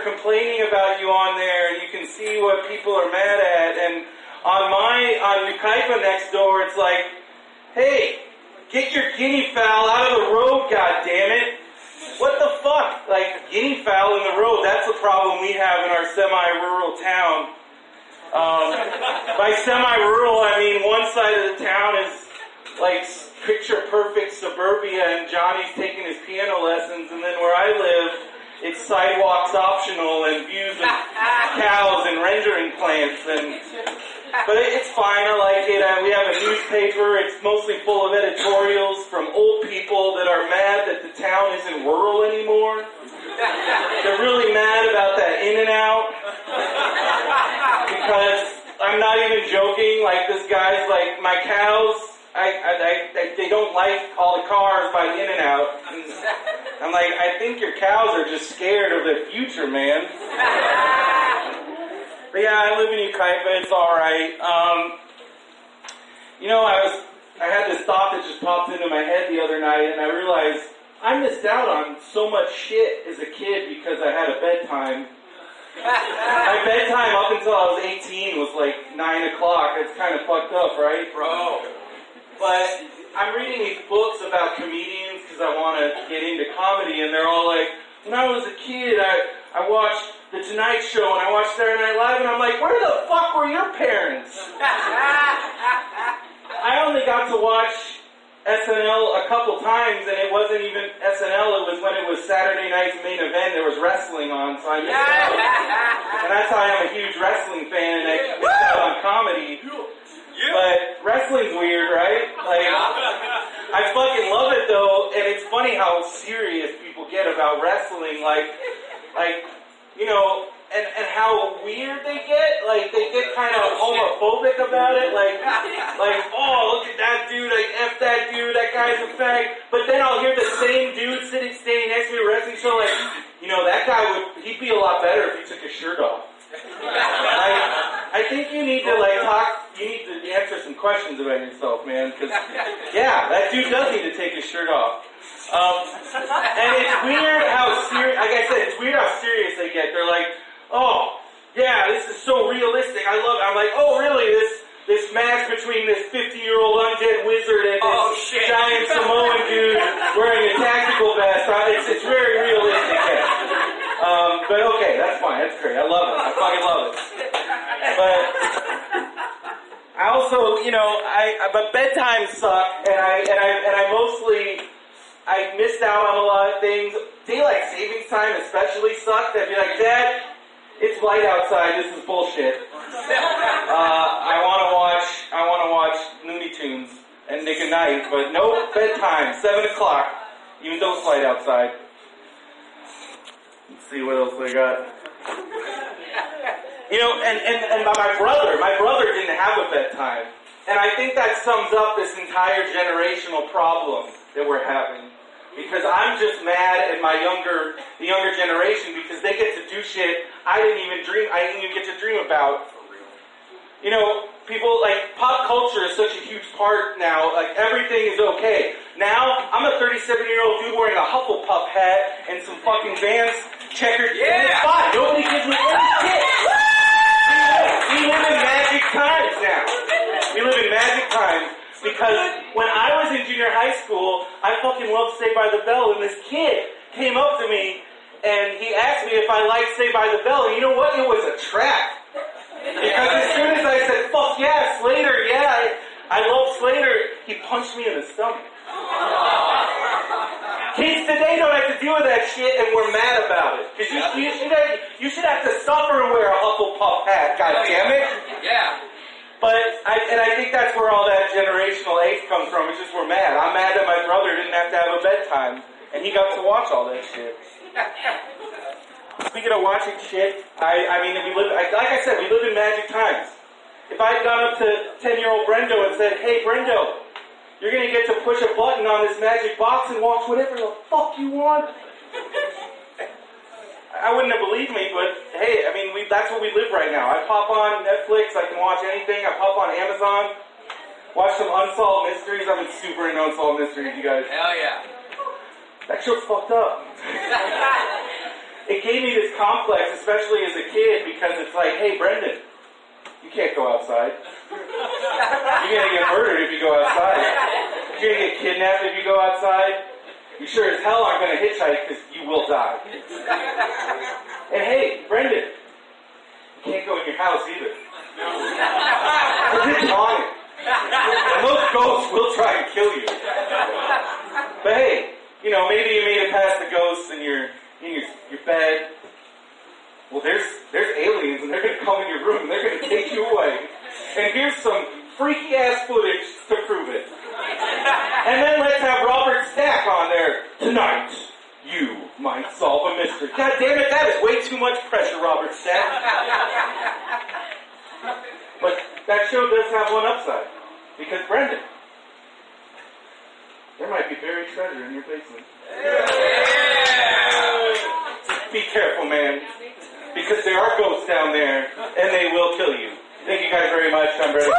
complaining about you on there, and you can see what people are mad at. And on Ukaipa next door, it's like, hey, get your guinea fowl out of the road, goddammit. What the fuck? Like, guinea fowl in the road, that's the problem we have in our semi-rural town. By semi-rural, I mean one side of the town is like picture-perfect suburbia and Johnny's taking his piano lessons, and then where I live, it's sidewalks optional and views of cows and rendering plants. But it's fine, I like it. We have a newspaper, it's mostly full of editorials from old people that are mad that the town isn't rural anymore. They're really mad about that In-N-Out. Because I'm not even joking, like this guy's like, my cows, they don't like all the cars by the In-N-Out. I'm like, I think your cows are just scared of their future, man. But yeah, I live in Ukaipa, it's alright. I had this thought that just popped into my head the other night, and I realized I missed out on so much shit as a kid because I had a bedtime. My bedtime up until I was 18 was like 9 o'clock. It's kind of fucked up, right? Bro. But I'm reading these books about comedians because I want to get into comedy, and they're all like, when I was a kid, I watched The Tonight Show and I watched Saturday Night Live, and I'm like, where the fuck were your parents? I only got to watch SNL a couple times, and it wasn't even SNL, it was when it was Saturday night's main event, there was wrestling on, so I missed out. And that's why I'm a huge wrestling fan, and I missed out on comedy. But wrestling's weird, right? Like, I fucking love it though, and it's funny how serious people get about wrestling, like, you know, and how weird they get. Like, they get kind of homophobic about it. Like, oh, look at that dude, like, F that dude, that guy's a fag. But then I'll hear the same dude standing next to me at a wrestling show, like, you know, that guy he'd be a lot better if he took his shirt off. Like, I think you need to, like, you need to answer some questions about yourself, man, because, yeah, that dude does need to take his shirt off. And it's weird how serious, like I said, it's weird how serious they get. They're like, oh, yeah, this is so realistic. I love it. I'm like, oh, really? This match between this 50-year-old undead wizard and this giant Samoan dude wearing a tactical vest. It's very realistic. Yeah. But okay, that's fine. That's great. I love it. I fucking love it. But I also, you know, but bedtime suck, and I missed out on a lot of things. Daylight savings time especially sucked. I'd be like, Dad, it's light outside. This is bullshit. I want to watch Looney Tunes and Nick at Night, but no bedtime. 7 o'clock, even though it's light outside. Let's see what else I got. You know, and my brother didn't have a bedtime, and I think that sums up this entire generational problem that we're having. Because I'm just mad at the younger generation because they get to do shit I didn't even get to dream about. You know, people, like, pop culture is such a huge part now, like, everything is okay. Now, I'm a 37-year-old dude wearing a Hufflepuff hat and some fucking Vans checkered, and it's fine, nobody gives me any shit. We live in magic times now. We live in magic times. Because when I was in junior high school, I fucking loved Saved by the Bell, and this kid came up to me, and he asked me if I liked Saved by the Bell, and you know what? It was a trap. Because as soon as I said, fuck yeah, Slater, yeah, I love Slater, he punched me in the stomach. Kids today don't have to deal with that shit, and we're mad about it. Because you should have to suffer and wear a Hufflepuff hat, goddammit. Yeah. But I think that's where all that generational hate comes from. It's just we're mad. I'm mad that my brother didn't have to have a bedtime, and he got to watch all that shit. Speaking of watching shit, I mean, like I said, we live in magic times. If I had gone up to 10-year-old Brendo and said, hey, Brendo, you're going to get to push a button on this magic box and watch whatever the fuck you want, I wouldn't have believed me, but hey, I mean, that's what we live right now. I pop on Netflix, I can watch anything. I pop on Amazon, watch some Unsolved Mysteries. I've been super into Unsolved Mysteries, you guys. Hell yeah. That show's fucked up. it gave me this complex, especially as a kid, because it's like, hey, Brendan, you can't go outside. You're going to get murdered if you go outside. You're going to get kidnapped if you go outside. You sure as hell aren't going to hitchhike because you will die. And hey, Brendan, you can't go in your house either. Because it's haunted. And those ghosts will try and kill you. But hey, you know, maybe you made it past the ghosts and you're in your bed. Well, there's aliens and they're going to come in your room and they're going to take you away. And here's some freaky ass footage to prove it. And then let's have Robert Stack on there. Tonight, you might solve a mystery. God damn it, that is way too much pressure, Robert Stack. But that show does have one upside. Because Brendan, there might be buried treasure in your basement. Be careful, man. Because there are ghosts down there, and they will kill you. Thank you guys very much. I'm Brendan.